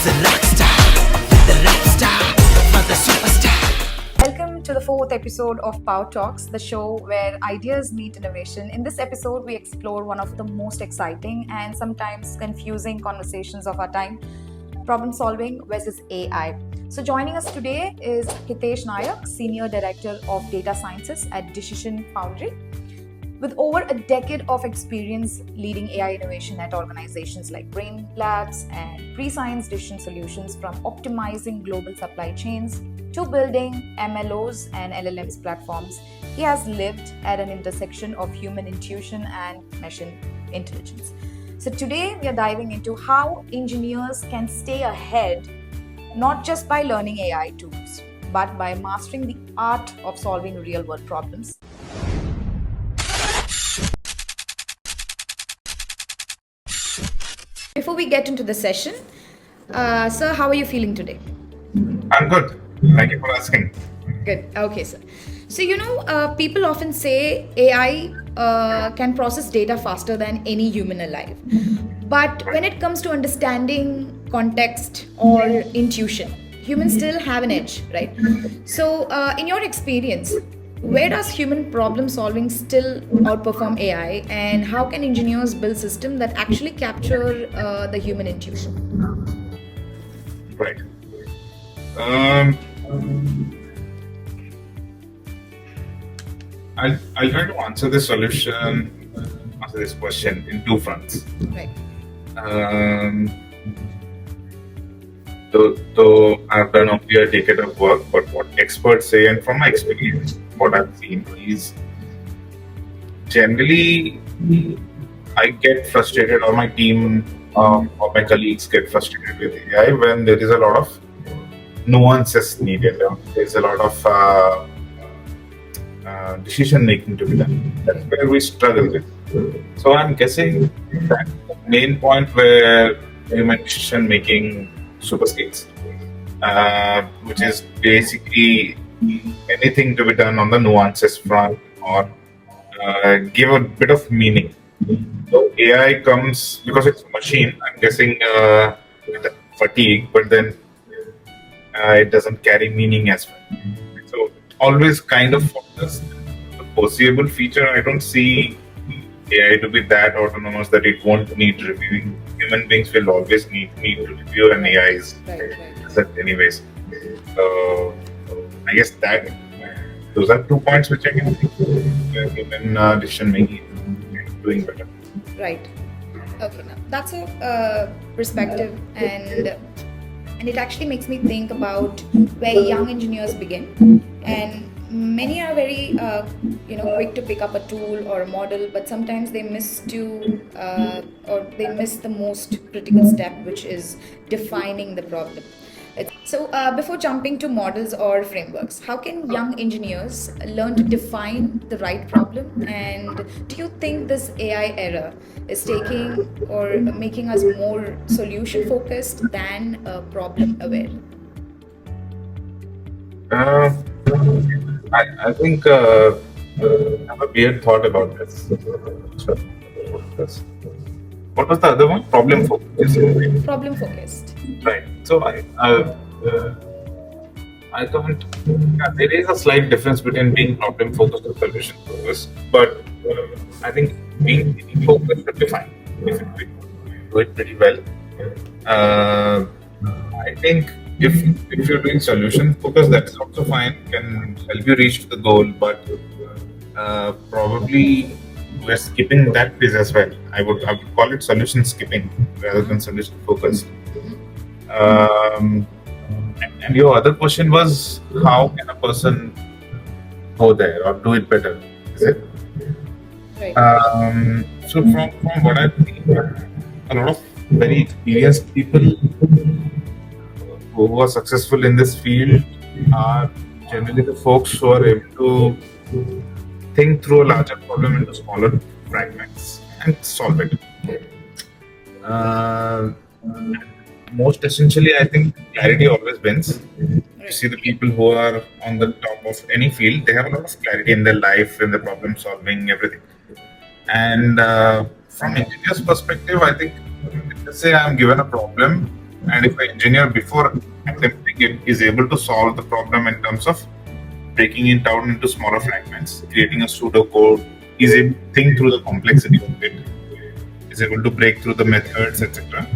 a rock star, the rap star for the superstar. Welcome to the fourth episode of Power Talks, the show where ideas meet innovation. In this episode, we explore one of the most exciting and sometimes confusing conversations of our time: problem solving versus AI. So, joining us today is Hitesh Nayak, Senior Director of Data Sciences at Decision Foundry. With over a decade of experience leading AI innovation at organizations like Brain Labs and Prescience Decision Solutions, from optimizing global supply chains to building MLOs and LLMs platforms, he has lived at an intersection of human intuition and machine intelligence. So today we are diving into how engineers can stay ahead, not just by learning AI tools, but by mastering the art of solving real-world problems. Before we get into the session, sir, how are you feeling today? I'm good. Thank you for asking. Good. Okay, sir. So, people often say AI can process data faster than any human alive. But when it comes to understanding context or intuition, humans still have an edge, right? So, in your experience, where does human problem solving still outperform AI, and how can engineers build systems that actually capture the human intuition? Right. I'll try to answer this question in two fronts. Right. Though I've done only a decade of work, but what experts say, and from my experience, what I've seen is generally I get frustrated, or my team or my colleagues get frustrated with AI when there is a lot of nuances needed. There's a lot of decision making to be done. That's where we struggle with. So I'm guessing that the main point where human decision making superscales, which is basically anything to be done on the nuances front, or give a bit of meaning. So AI comes because it's a machine, I'm guessing, with fatigue, but then it doesn't carry meaning as well. So always kind of focus the foreseeable future. I don't see AI to be that autonomous that it won't need reviewing. Human beings will always need to review, and AI is that anyways. So I guess that those are 2 points which I can think where human decision making is doing better. Right. Okay. Now that's a perspective, and it actually makes me think about where young engineers begin. And many are very quick to pick up a tool or a model, but sometimes they miss the most critical step, which is defining the problem. So before jumping to models or frameworks, how can young engineers learn to define the right problem? And do you think this AI era is taking or making us more solution focused than problem aware? I think I have a weird thought about this. What was the other one? Problem focused. Problem focused. Right. So I can't. Yeah, there is a slight difference between being problem focused and solution focused, but I think being focused should be fine. If we do it pretty well, I think if you're doing solution focused, that's also fine. Can help you reach the goal, but probably we're skipping that piece as well. I would call it solution skipping rather than solution focused. And your other question was, how can a person go there or do it better? Is it? Right. So from what I've seen, a lot of very experienced people who are successful in this field are generally the folks who are able to think through a larger problem into smaller fragments and solve it. Most essentially, I think clarity always wins. You see the people who are on the top of any field, they have a lot of clarity in their life, in the problem solving, everything. And from engineer's perspective, I think, let's say I'm given a problem, And if an engineer before attempting it is able to solve the problem in terms of breaking it down into smaller fragments, creating a pseudo code, is able to think through the complexity of it, is able to break through the methods, etc.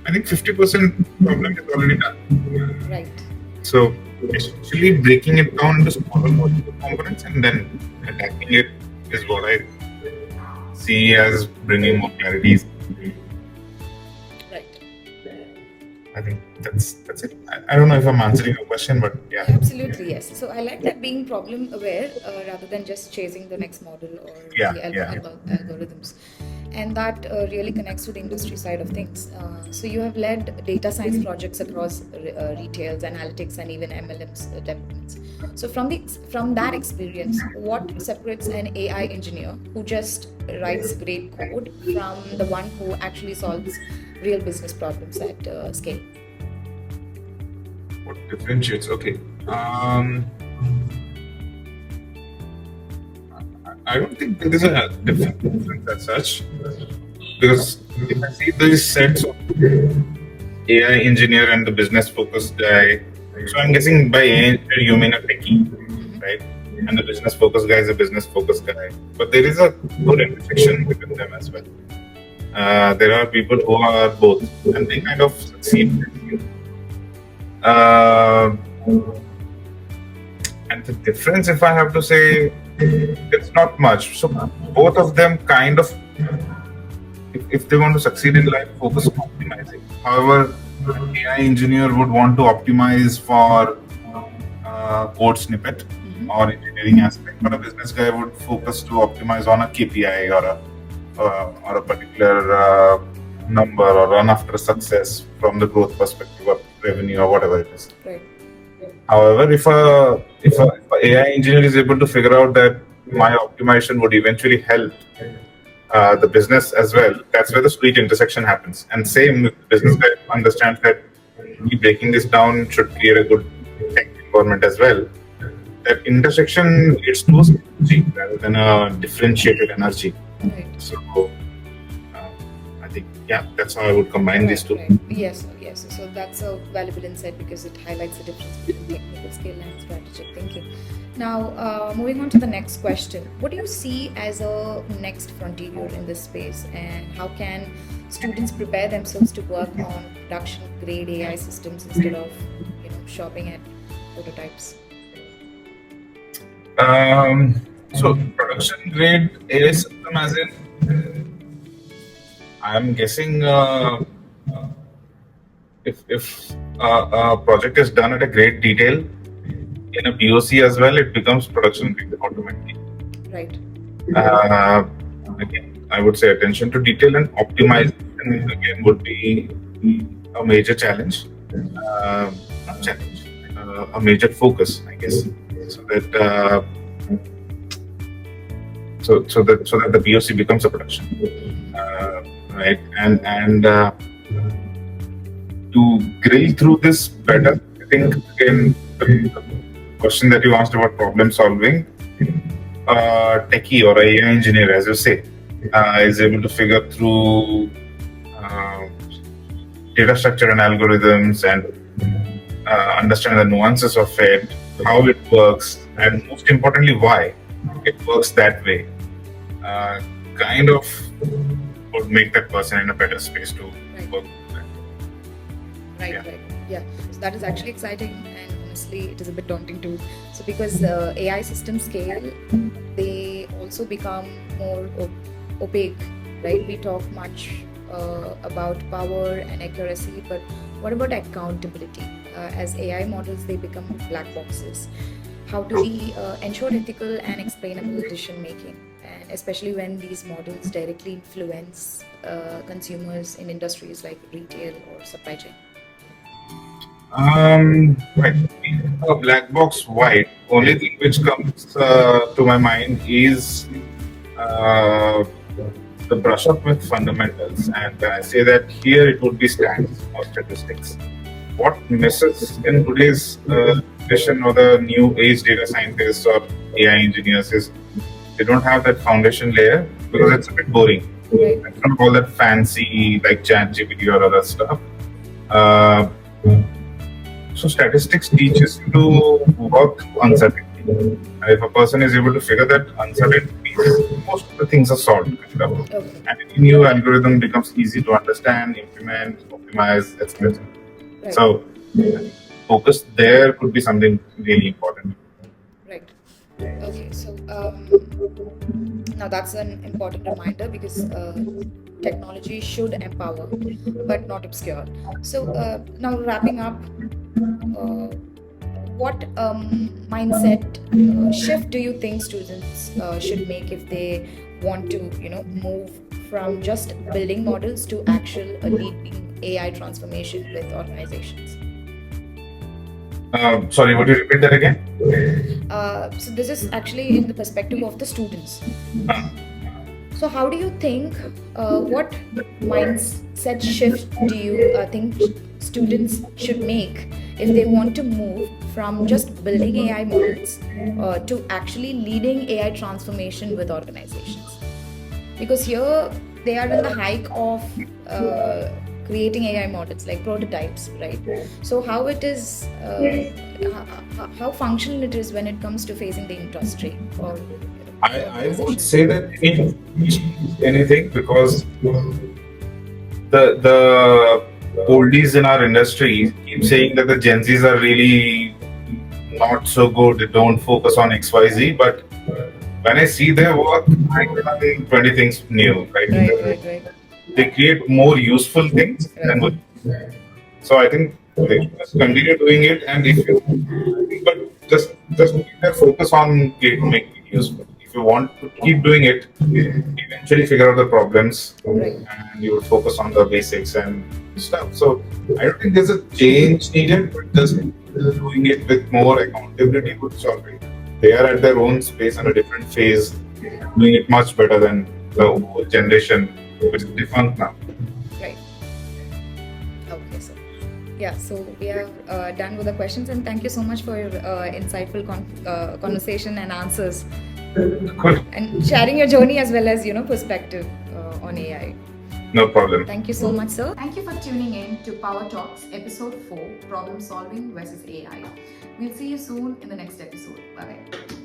I think 50% problem is already done. Right. So essentially breaking it down into smaller modular components and then attacking it is what I see as bringing more clarity. Right. I think that's it. I don't know if I'm answering your question, but yeah. Absolutely, yes. So I like that being problem aware rather than just chasing the next model or Yeah, the yeah. algorithms. And that really connects to the industry side of things. So you have led data science projects across retails, analytics, and even MLMs developments. So from that experience, what separates an AI engineer who just writes great code from the one who actually solves real business problems at scale? What differentiates? Okay. I don't think there is a difference as such, because if I see these sets of AI engineer and the business focused guy, so I'm guessing by AI engineer you mean a techie, right? And the business focused guy is a business focused guy. But there is a good intersection between them as well. There are people who are both, and they kind of succeed. And the difference, if I have to say, it's not much. So both of them kind of, if they want to succeed in life, focus on optimizing. However, an AI engineer would want to optimize for code snippet or engineering aspect, but a business guy would focus to optimize on a KPI or a particular number, or run after success from the growth perspective of revenue or whatever it is. Right. However, if a AI engineer is able to figure out that my optimization would eventually help the business as well, that's where the sweet intersection happens. And same with business guy understands that me breaking this down should create a good tech environment as well. That intersection leads to synergy rather than a differentiated energy. Right. So I think, yeah, that's how I would combine these two. Right. Yes. So that's a valuable insight because it highlights the difference between technical skill and strategic thinking. Now, moving on to the next question. What do you see as a next frontier in this space, and how can students prepare themselves to work on production-grade AI systems instead of, shopping at prototypes? So production grade AI system, as in, I'm guessing if a project is done at a great detail in a POC as well, it becomes production grade automatically. Right. Again, I would say attention to detail and optimization again would be a major challenge, not challenge, a major focus, I guess, so that so that the POC becomes a production, right? And to grill through this better, I think again the question that you asked about problem solving, techie or AI engineer, as you say, is able to figure through data structure and algorithms and understand the nuances of it, how it works, and most importantly, why it works that way. Kind of would make that person in a better space to work with that. Right. Yeah. So that is actually exciting, and honestly, it is a bit daunting too. So because AI systems scale, they also become more opaque, right? We talk much about power and accuracy, but what about accountability? As AI models, they become black boxes. How do we ensure ethical and explainable decision making, and especially when these models directly influence consumers in industries like retail or supply chain? Right. A black box white. Only thing which comes to my mind is the brush up with fundamentals, and when I say that here, it would be stats or statistics. What misses in today's session or the new age data scientists or AI engineers is they don't have that foundation layer because it's a bit boring. It's not all that fancy like ChatGPT or other stuff. Uh, so statistics teaches you to work uncertainty. And if a person is able to figure that uncertainty, most of the things are solved. Okay. And any new algorithm becomes easy to understand, implement, optimize, etc. Right. So focus there could be something really important. Right. Okay. So now that's an important reminder because technology should empower, but not obscure. So now wrapping up, what mindset shift do you think students should make if they want to, move from just building models to actual leading AI transformation with organizations? Sorry, would you repeat that again? So this is actually in the perspective of the students. So how do you think, what mindset shift do you think students should make if they want to move from just building AI models to actually leading AI transformation with organizations? Because here they are in the hike of creating AI models like prototypes, right? So how it is, how functional it is when it comes to facing the industry? Or I won't say that it changed anything because the oldies in our industry keep saying that the Gen Zs are really not so good. They don't focus on XYZ, but when I see their work, I learn 20 things new. right. They create more useful things than good. So I think they must continue doing it, and if you, but just keep their focus on making it useful. If you want to keep doing it, eventually figure out the problems, Right. and you will focus on the basics and stuff. So I don't think there's a change needed, but just doing it with more accountability would solve it. They are at their own space and a different phase, doing it much better than the whole generation, which is defunct now. Right. Okay, so yeah, so we are done with the questions, and thank you so much for your insightful conversation and answers, Cool. and sharing your journey as well as perspective on AI. No problem. Thank you so much, sir. Thank you for tuning in to Power Talks Episode 4, Problem Solving versus AI. We'll see you soon in the next episode. Bye bye.